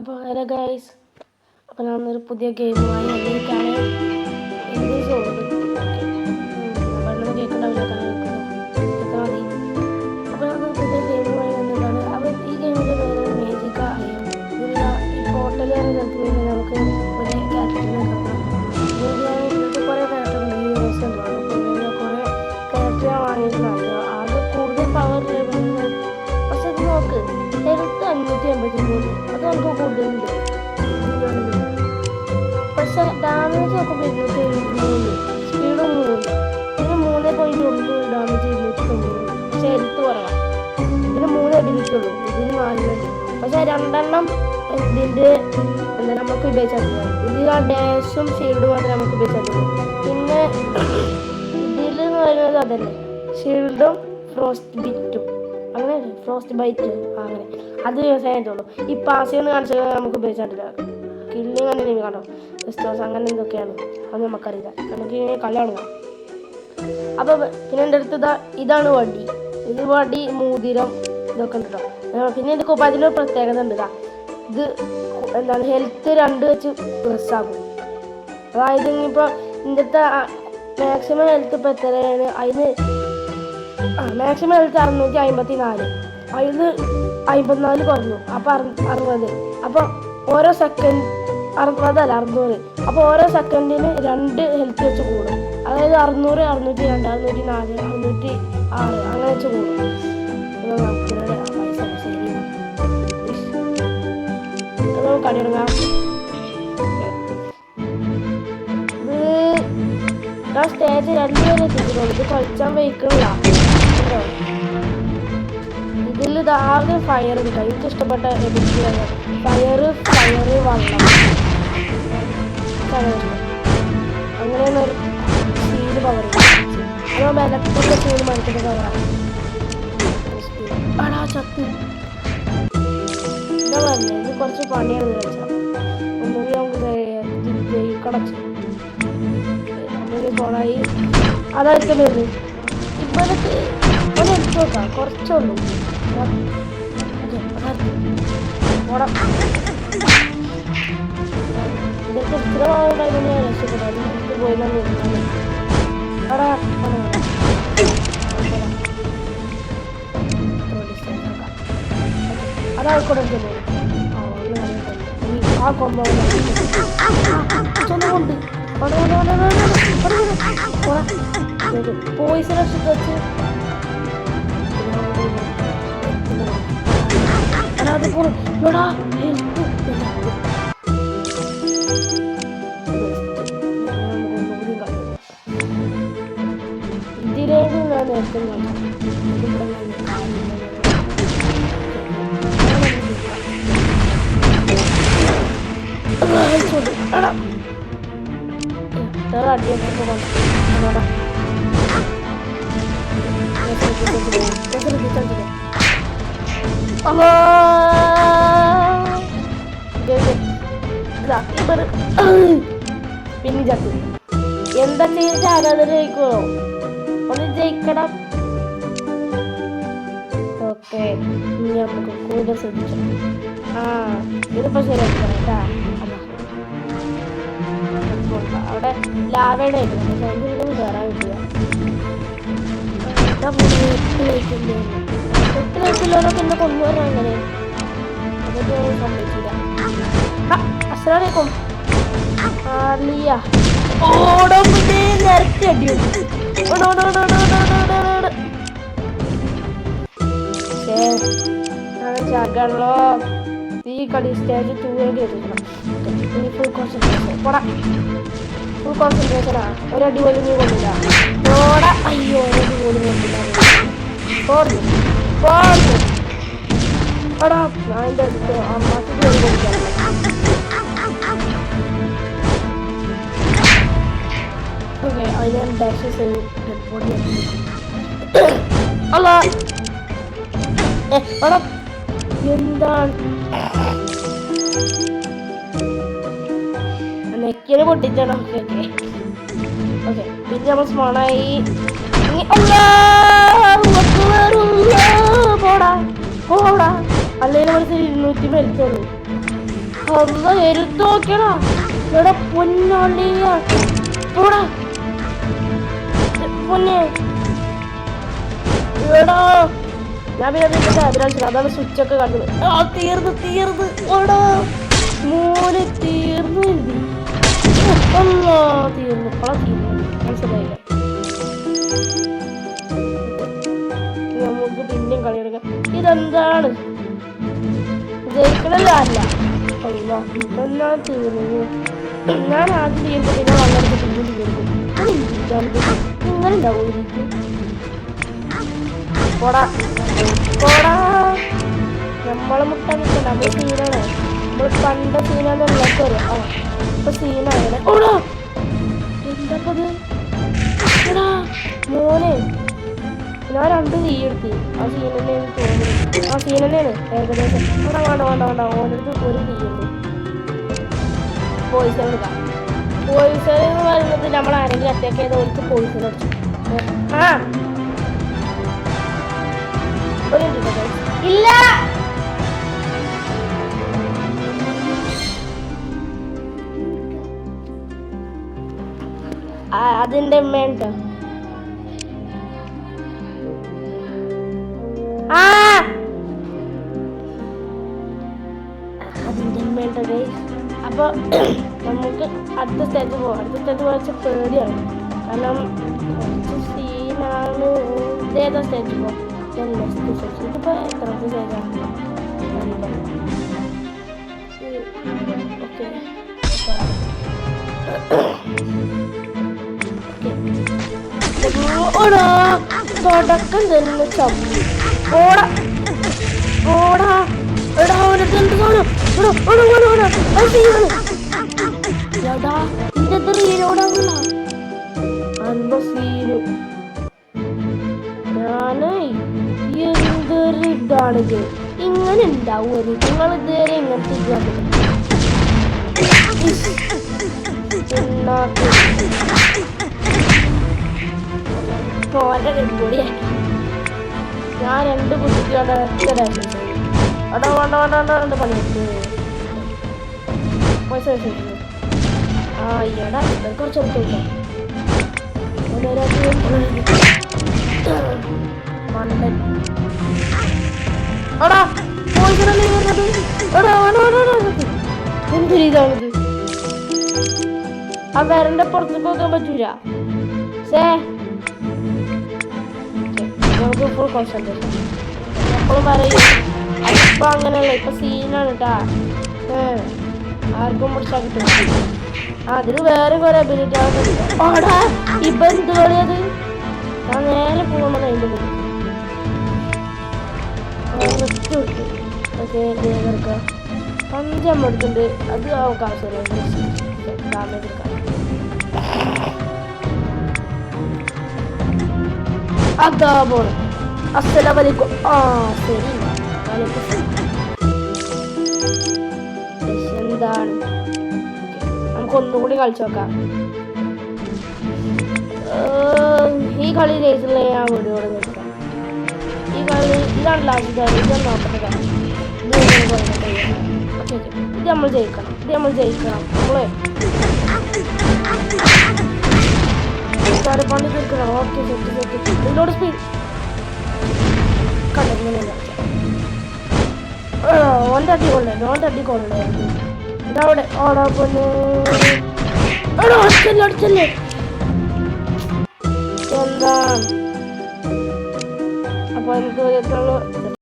അപ്പോൾ hello guys, അപ്പോൾ ഞാനൊരു പുതിയ ഗെയിമുമായി വന്നിരിക്കുകയാണ്. ഇംഗ്ലീഷുണ്ട് വെള്ളം കേൾക്കണ്ടാവില്ല, എത്ര മതി. അപ്പോൾ ഞാനൊരു പുതിയ ഗെയിമുമായി വന്നതാണ്. അപ്പോൾ ഈ ഗെയിമിൻ്റെ പേര് മേജിക്ക അയ്യോ. ഇതിൽ ഈ പോർട്ടൽ സ്ഥലത്ത് കഴിഞ്ഞാൽ നമുക്ക് പുതിയ ക്യാരക്ടറിനെ കാണാം. ഇതിൽ കുറേ ക്യാരക്ടറുണ്ട്, ഹീറോസ് ഉണ്ട്. അപ്പോൾ കുറേ ക്യാരക്ടർ ഞാൻ വാങ്ങിയിട്ടുണ്ടായിരുന്നു. അത് കൂടുതൽ പവർ ലെവലിൽ, പക്ഷെ ഇത് നോക്ക്, ഹെൽത്ത് 583, അത് നമുക്ക് കൂടുതലുണ്ട്. പക്ഷെ ഡാമേജ് നോക്കുമ്പോൾ 273, സ്പീഡ് 3, ഇതിന് 3.1 ഡാമേജ് 290, പക്ഷെ ഹെൽത്ത് കുറവാണ്. ഇതിന് 3 എബിലിറ്റി ഉള്ളൂ, ഇതിന് 4 ഉണ്ട്. പക്ഷെ 2 ഇതിൻ്റെ എന്താ നമുക്ക് ഉപയോഗിച്ചിട്ടുള്ളൂ. ഇതിൽ ആ ഡാഷും ഷീൽഡും മാത്രമേ നമുക്ക് ഉപയോഗിച്ചിട്ടുള്ളൂ. പിന്നെ ഇതിൽ എന്ന് പറയുന്നത് അതല്ലേ, ഷീൽഡും ഫ്രോസ്റ്റ് ബിറ്റും, അങ്ങനെ ഫ്രോസ്റ്റ് ബൈറ്റ്, അങ്ങനെ അത് വ്യവസായമായിട്ടുള്ളൂ. ഈ പാസിന്ന് കാണിച്ചത് നമുക്ക് ഉപയോഗിച്ചിട്ടില്ല. കില്ലിങ് കണ്ടിട്ട് കണ്ടോ, ക്രിസ്റ്റോസ് അങ്ങനെ എന്തൊക്കെയാണ് അത് നമുക്കറിയില്ല. നമുക്ക് കളി തുടങ്ങാം. അപ്പോൾ പിന്നെ എൻ്റെ അടുത്ത് ഇതാണ് വടി. ഇത് വടി, മോതിരം, ഇതൊക്കെ ഉണ്ട് കേട്ടോ. പിന്നെ ഇത് അതിനൊരു പ്രത്യേകത ഉണ്ട്. ഇത് എന്താണ്, ഹെൽത്ത് 2 വെച്ച് പ്ലസ് ആകും. അതായത് ഇനിയിപ്പോൾ ഇന്നത്തെ മാക്സിമം ഹെൽത്ത് ഇപ്പോൾ എത്രയാണ്, അതിന് മാക്സിമം ഹെൽത്ത് 654, അതിന് 54 കുറഞ്ഞു, അപ്പോൾ 60. അപ്പോൾ ഓരോ സെക്കൻഡ് 60 അല്ല 600. അപ്പോൾ ഓരോ സെക്കൻഡിന് 2 ഹെൽത്ത് വെച്ച് കൂടും. അതായത് 600, 602, 604, 606 അങ്ങനെ വെച്ച് കൂടും. കളി തുടങ്ങാം. ഇത് സ്റ്റേജ് 2 വരെ എത്തിയിട്ടുള്ളൂ. ഇത് കളിച്ചാൻ വയ്ക്കണില്ല. ഇതിൽ ആകെ ഫയർ ഉണ്ട്. എനിക്ക് ഇഷ്ടപ്പെട്ട എബിലിറ്റിയാണ് ഫയർ, വെള്ളം, അങ്ങനെയാണ് ഒരു സീഡ് പവർ. അതാകുമ്പോൾ ഇലക്ട്രിക് സീഡ് മനുഷ്യൻ്റെ പവറാണ്. അടാ ചത്ത് എന്താ പറഞ്ഞത്, ഇത് കുറച്ച് പണിയാണ് വെച്ചാൽ. ഒന്നുകൂടി നമുക്ക് ജയിക്കടച്ച് പോണായി. അതായിരിക്കും വരുന്നത്. ഇപ്പോഴത്തെ ഒന്ന് എടുത്തു നോക്കാം, കുറച്ചുള്ളൂ. ഇതൊക്കെ സ്ഥിരമാവുണ്ടായിരുന്നു. ഞാൻ രക്ഷപ്പെട്ടു. അത് പോയി അതായിക്കോട്ടെ. ആ കൊമ്പുണ്ട് പോയിസൺ വെച്ചിട്ട് വെച്ച് അത് പോടാ. ഇതിലേക്ക് ഞാൻ നേരത്തെ പിന്നെ ചത്തു. എന്താ ചെയ്തിട്ട് ആരാധന ജയിക്കോ, ഒന്ന് ജയിക്കണം. ഓക്കെ, ഇനി നമുക്ക് കൂടുതൽ ശ്രദ്ധിച്ചു. ഇതിപ്പോ ശരിയാക്കണം കേട്ടാ. അവിടെ ലാവയുടെ കയറാൻ കിട്ടുക. 8 ലൈക്കില്ലോനൊക്കെ എന്നെ കൊണ്ടുവരണം. അങ്ങനെ അതൊക്കെ സംഭവിച്ചില്ല. അസ്സലാമലൈക്കും. ഓടോ നിരത്തി അടിയുണ്ട്. ചാകണല്ലോ. ഈ കളി സ്റ്റേജ് 2 വേണ്ടി എത്തിക്കണം. ഇനി ഫുൾ കോൺസെൻട്രേഷൻ പോടാ. ഫുൾ കോൺസെൻട്രേഷനാ. ഒരടി പോലും നീ കൊണ്ടില്ല. പോടാ. അയ്യോ, ഒരടി പോലും കൊണ്ടില്ല. എടാ ഞാൻ എൻ്റെ അടുത്ത് അമ്മക്ക് പോയി കൊടുക്കാം. ഓക്കെ, അതിന് ഡാഷ് അല്ല എടാ എന്താണ് നെക്കിന് പൊട്ടിച്ചാണ്. Okay okay okay. പിന്നെ നമ്മൾ സ്മോണായി. പോടാ പോടാ. അല്ലെങ്കിൽ ഒരു 200 മരിച്ചുള്ളൂ. ഒന്ന് എടുത്തു നോക്കണോ ഇവിടെ പൊന്നോളിയ പൊന്നെ എടാ ഞാൻ അതാണ് സ്വിച്ചൊക്കെ കണ്ടത്. തീർന്ന് എടാ മോനെ തീർന്നു മനസ്സിലായില്ല. നമുക്ക് പിന്നെയും കളിയെടുക്കാം. ഇതെന്താണ് ജയിക്കണല്ല അല്ല ഇതെല്ലാം തീർന്നു. ഞാൻ ആദ്യം ചെയ്യുമ്പോൾ പിന്നെ വളരെ പിന്നീട് തീർക്കും. ഇങ്ങനെ ഉണ്ടാവും എനിക്ക് നമ്മളെ മുട്ട നിൽക്കണ്ട. നമ്മൾ സീനാണ്. നമ്മൾ പണ്ട സീനാന്ന് എല്ലാവർക്കും അറിയാം. ഇപ്പൊ സീനാണ്. എന്താപ്പത് മോനെ ഞാൻ 2 തീ എടുത്തി. ആ സീൻ തന്നെയാണ് തോന്നുന്നത്. ആ സീൻ തന്നെയാണ് ഏകദേശം. വേണ്ട ഓനടുത്ത് 1 തീ ഉണ്ട്. പോയിസൺ എടുക്കാം. പോയിസൺ എന്ന് പറയുന്നത് നമ്മൾ ആരെങ്കിലും അറ്റാക്ക് ചെയ്ത ഓർക്ക് പോയിസൺ അടിച്ചു. ഇല്ല അതിന്റെ വേണ്ട അതിന്റെ വേണ്ട. അപ്പൊ നമുക്ക് അടുത്ത സ്റ്റേജ് പോവാം. അടുത്ത സ്റ്റേജ് പോവാച്ച പേടിയാണ്. കാരണം സീനാണ്. ഇതേതാ സ്റ്റേജ് പോവാം. ഇതിപ്പോ എത്രാമത്തെ സ്റ്റേജാണ് തുടക്കം തന്നെ ചമ്മി ഞാന് എന്തൊരിതാണിത്. ഇങ്ങനെ ഉണ്ടാവും. നിങ്ങൾ ഇതുവരെ ഇങ്ങനത്തെ ഞാൻ 2 കുട്ടികളുടെ പണിയെടുത്ത് പൈസ ഈടാ കുറച്ച് എടുത്തില്ല. എന്തൊരു ഇതാണിത്. ആ വരന്റെ പുറത്തേക്ക് പോകാൻ പറ്റൂല. നമുക്ക് ഫുൾ കോൺസെൻട്രേഷൻ. എപ്പോഴും പറയും ഇപ്പൊ അങ്ങനെയല്ല. ഇപ്പൊ സീനാണ് കേട്ടാ. ആർക്കും മുടിച്ചാൽ കിട്ടും. അതിന് വേറെ കുറെ അബിലിറ്റി ഇപ്പൊ എന്ത് കളിയത്. ഞാൻ നേരെ പോകുമ്പോൾ അതിൻ്റെ കൂടെ 5 അമ്മ എടുത്തിട്ടുണ്ട്. അത് ആവശ്യമില്ല. ഡാമേജ് എടുക്കാം. അതാ പോണ്. അസ്സലാമലൈക്കും. ശരി എന്താണ് നമുക്കൊന്നുകൂടി കളിച്ചു നോക്കാം. ഈ കളി ജയിച്ചില്ല ഞാൻ വീഡിയോടെ നോക്കാം. ഈ കളി ഇതാണ് ലാസ്റ്റ് കളി. ഇതാണ് 40 കളി. ഇത് നമ്മൾ ജയിക്കണം. നമ്മള് പണി തീർക്കണം. ഓക്കെ ഇതിനോട് സ്പീഡ് കണ്ടില്ല. ഓൻ്റെ അടിക്കൊള്ളേ ഇതവിടെ ഓടാ പൊന്നെ. അടിച്ചല്ലേ എന്താ അപ്പൊ എനിക്ക്